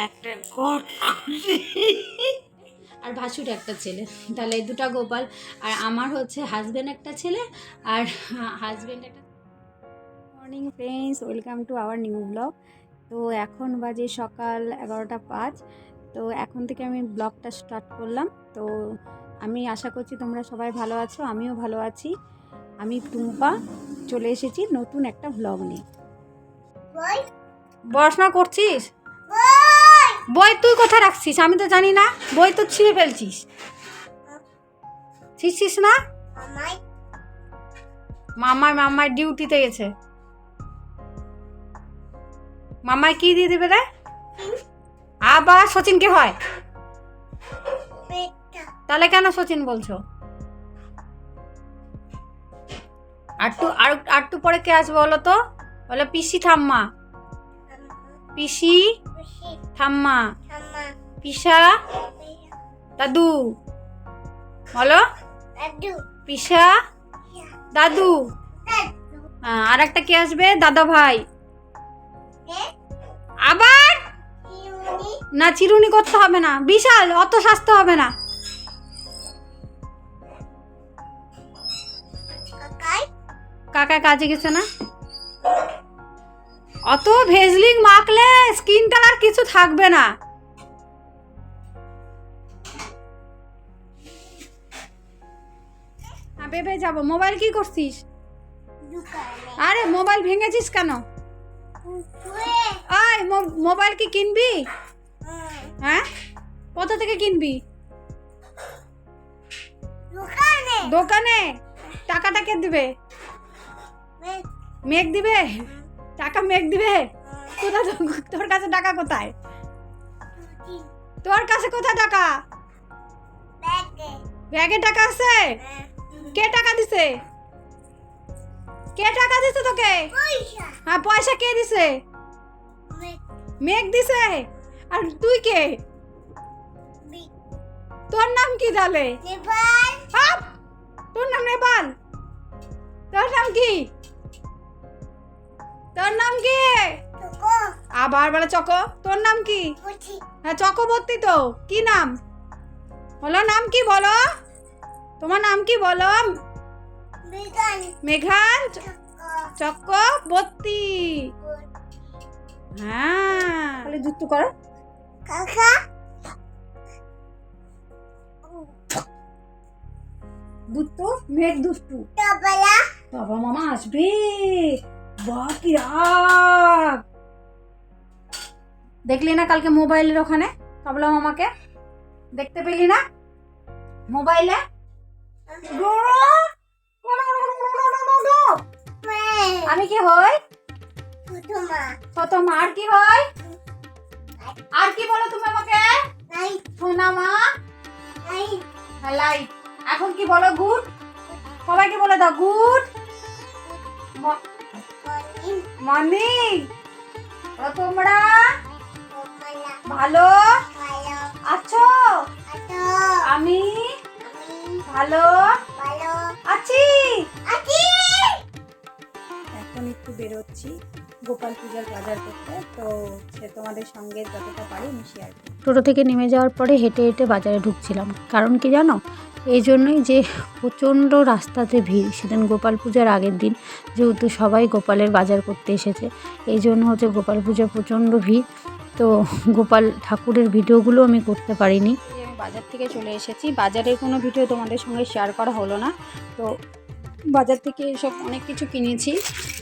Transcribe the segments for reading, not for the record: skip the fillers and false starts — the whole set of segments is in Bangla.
একটা কোট আর ভাসুর একটা ছেলে, তাহলে এই দুটা গোপাল। আর আমার হচ্ছে হাজব্যান্ড একটা ছেলে আর হাজব্যান্ড একটা। Morning friends, welcome to our new blog. তো এখন বাজে সকাল 11টা 5। তো এখন থেকে আমি ব্লগটা স্টার্ট করলাম। তো আমি আশা করছি তোমরা সবাই ভালো আছো, আমিও ভালো আছি। আমি টুম্পা চলে এসেছি নতুন একটা ব্লগ নিয়ে। পড়াশোনা করছিস? বই তুই কোথায় রাখছিস আমি তো জানি না, বই তো ছিঁড়ে ফেলছিস। ছিঁড়ছিস না? মামাই ডিউটিতে গেছে। মামাই কি দিয়ে দেবে রে? আবার সচিনকে হয়? তাহলে কেন সচিন বলছো? আরটু পরে কে আসবে বলো তো? বলো পিসি ঠাম্মা, পিসি ঠাম্মা, পিসা দাদু। বলো পিসা দাদু। আর একটা কে আসবে? দাদা ভাই। আবার না, চিরুনি করতে হবে না, বিশাল অত স্বাস্থ্য হবে না। কাকায় কাজে গেছে না? অত ভেজলিং মাখলে স্কিনটার আর কিছু থাকবে না। ভেবে যাবো। মোবাইল কি করছিস? আরে মোবাইল ভেঙেছিস কেন? আয় মোবাইল কি কিনবি? হ্যাঁ, কোথা থেকে কিনবি? দোকানে। টাকাটা কে দিবে? মেঘ দিবে টাকা? মেঘ দিবে? কোথা? তোর কাছে টাকা কোথায়? তোর কাছে কোথায় টাকা? ব্যাগে টাকা আছে? কে টাকা দিছে? কে টাকা দিছে তোকে? হ্যাঁ, পয়সা কে দিছে? মেঘ দিছে। আর তুই কে? তোর নাম কি তাহলে? তোর নাম নেপাল? তোর নাম কি? তোর নাম কি? আবার বলে চকো। তোর নাম কি? হ্যাঁ, চকবর্তী। তো কি নাম বলো? নাম কি বলো? তোমার নাম কি বলো? মেঘান চক্রবর্তী। হ্যাঁ, তাহলে যুক্ত করো। দুষ্টু মেঘ দুষ্টু। বাবা মামা আসবে। বাকি রাগ দেখলি না কালকে মোবাইলের ওখানে? কাবলা মামাকে দেখতে পেলি না মোবাইলে? আমি কি হই? ছোট মা। আর কি হই? আর কি বলো তুমি আমাকে? সোনা মা। লাইট। এখন কি বলো? গুড। সবাইকে বলে দাও গুড মর্নিং। তোমরা ভালো আছো? আমি ভালো আছি। এখন একটু বেরোচ্ছি গোপাল পূজার বাজার করতে। তো সে তোমাদের সঙ্গে যতটা পারি আমি শেয়ার করি। টোটো থেকে নেমে যাওয়ার পরে হেঁটে হেঁটে বাজারে ঢুকছিলাম। কারণ কি জানো? এই জন্যই যে প্রচণ্ড রাস্তাতে ভিড়। সেদিন গোপাল পূজার আগের দিন, যেহেতু সবাই গোপালের বাজার করতে এসেছে, এই জন্য হচ্ছে গোপাল পূজা প্রচণ্ড ভিড়। তো গোপাল ঠাকুরের ভিডিওগুলো আমি করতে পারিনি। আমি বাজার থেকে চলে এসেছি। বাজারের কোনো ভিডিও তোমাদের সঙ্গে শেয়ার করা হলো না। তো বাজার থেকে সব অনেক কিছু কিনেছি।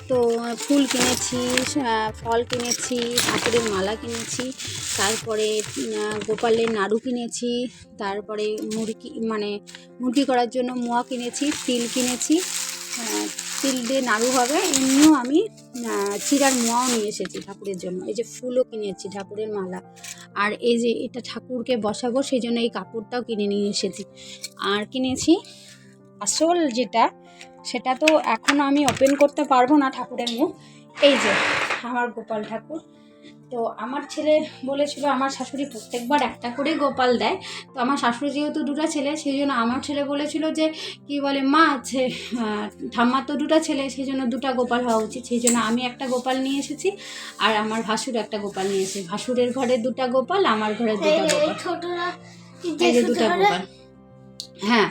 তো ফুল কিনেছি, ফল কিনেছি, ঠাকুরের মালা কিনেছি, তারপরে গোপালের নাড়ু কিনেছি, তারপরে মুরগি করার জন্য মোয়া কিনেছি, তিল কিনেছি, তিল দিয়ে নাড়ু হবে। এমনিও আমি চিরার মোয়াও নিয়ে এসেছি ঠাকুরের জন্য। এই যে ফুলও কিনেছি, ঠাকুরের মালা। আর এই যে এটা ঠাকুরকে বসাবো, সেই জন্য এই কাপড়টাও কিনে নিয়ে এসেছি। আর কিনেছি আসল যেটা, সেটা তো এখনও আমি ওপেন করতে পারবো না ঠাকুরের মুখ। এই যে আমার গোপাল ঠাকুর, তো আমার ছেলে বলেছিল আমার শাশুড়ি প্রত্যেকবার একটা করে গোপাল দেয়, তো আমার শাশুড়ি যেহেতু দুটো ছেলে সেই জন্য আমার ছেলে বলেছিল যে কি বলে মা আছে ঠাম্মার তো দুটো ছেলে, সেই জন্য দুটো গোপাল হওয়া উচিত, সেই জন্য আমি একটা গোপাল নিয়ে এসেছি আর আমার ভাসুর একটা গোপাল নিয়ে এসেছি। ভাসুরের ঘরে দুটো গোপাল, আমার ঘরে দুটো গোপাল, এই যে দুটো গোপাল। হ্যাঁ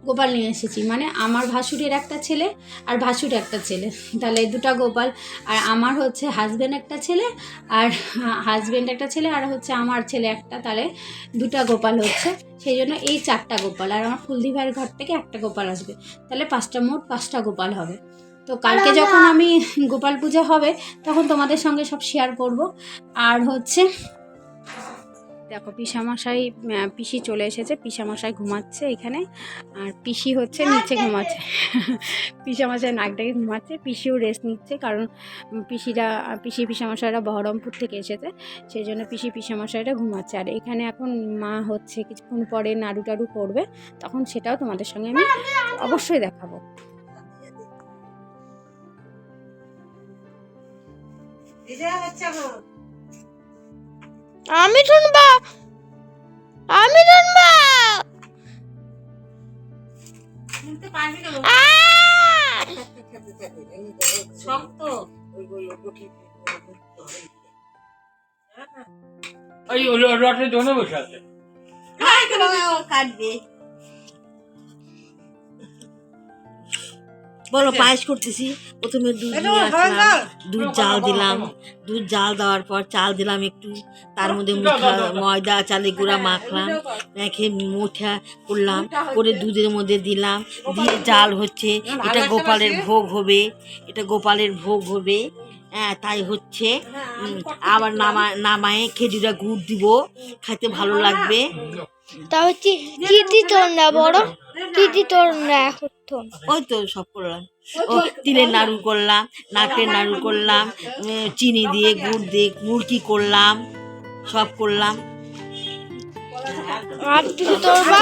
গোপাল নিয়ে এসেছি, মানে আমার ভাসুরের একটা ছেলে আর ভাসুর একটা ছেলে, তাহলে দুটো গোপাল। আর আমার হচ্ছে হাজব্যান্ড একটা ছেলে আর আর হচ্ছে আমার ছেলে একটা, তাহলে দুটো গোপাল হচ্ছে, সেই জন্য এই 4টা গোপাল। আর আমার ফুলদি ভাইয়ের ঘর থেকে একটা গোপাল আসবে, তাহলে মোট 5টা গোপাল হবে। তো কালকে যখন আমি গোপাল পূজা হবে তখন তোমাদের সঙ্গে সব শেয়ার করব। আর হচ্ছে দেখো পিসি চলে এসেছে, পিসামশাই ঘুমাচ্ছে এখানে, আর পিসি হচ্ছে নিচে ঘুমাচ্ছে। পিসামশাই নাক ডেকে ঘুমাচ্ছে, পিসিও রেস্ট নিচ্ছে, কারণ পিসামশাইরা বহরমপুর থেকে এসেছে, সেই জন্য পিসামশাইরা ঘুমাচ্ছে। আর এখানে এখন মা হচ্ছে কিছুক্ষণ পরে নাড়ু টাড়ু করবে, তখন সেটাও তোমাদের সঙ্গে আমি অবশ্যই দেখাবো। আমি শুনবা বলো পায়েস করতেছি। প্রথমে দুধ জাল দিলাম, দুধ জাল দেওয়ার পর চাল দিলাম একটু, তার মধ্যে ময়দা চালের গুঁড়া মাখলাম, মেখে মুঠা করলাম, করে দুধের মধ্যে দিলাম, দিয়ে জাল হচ্ছে। এটা গোপালের ভোগ হবে, হ্যাঁ তাই হচ্ছে। আবার নামায় খেজুরা গুড় দিব, খাইতে ভালো লাগবে। তা হচ্ছে তোমরা বড় তোমরা এখন ওই তো সব করলাম, তিলের নাড়ু করলাম, নাকের নাড়ু করলাম, চিনি দিয়ে গুড় দিয়ে মুড়কি করলাম, সব করলাম। আর তুমি তোমরা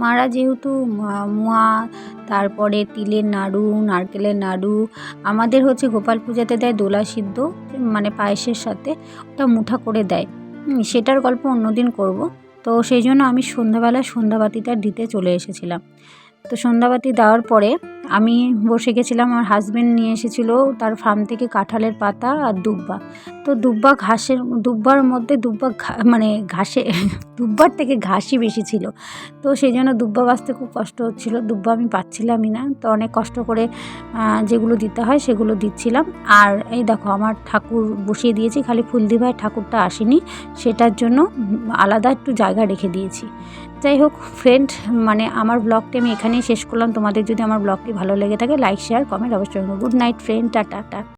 মারা যেহেতু মুয়া, তারপরে তিলের নাড়ু, নারকেলের নাড়ু, আমাদের হচ্ছে গোপাল পূজাতে দেয় দোলা সিদ্ধ, মানে পায়েসের সাথে ওটা মুঠা করে দেয়, সেটার গল্প অন্যদিন করব। তো সেই জন্য আমি সন্ধ্যাবেলা সন্ধ্যাবাতিটা দিতে চলে এসেছিলাম। তো সন্ধ্যাবাতি দেওয়ার পরে আমি বসে গেছিলাম, আমার হাজব্যান্ড নিয়ে এসেছিলো তার ফার্ম থেকে কাঁঠালের পাতা আর দুব্বা। তো দুব্বার মধ্যে দুব্বার থেকে ঘাসই বেশি ছিল, তো সেই জন্য দুব্বা বাছতে খুব কষ্ট হচ্ছিলো, দুব্বা আমি পাচ্ছিলামই না, তো অনেক কষ্ট করে যেগুলো দিতে হয় সেগুলো দিচ্ছিলাম। আর এই দেখো আমার ঠাকুর বসিয়ে দিয়েছি, খালি ফুলদি ভাই ঠাকুরটা আসেনি, সেটার জন্য আলাদা একটু জায়গা রেখে দিয়েছি। যাই হোক ফ্রেন্ড, মানে আমার ব্লগটি আমি এখানেই শেষ করলাম। তোমাদের যদি আমার ব্লগটি ভালো লেগে থাকে লাইক শেয়ার কমেন্ট অবশ্যই। Good night friend, tata.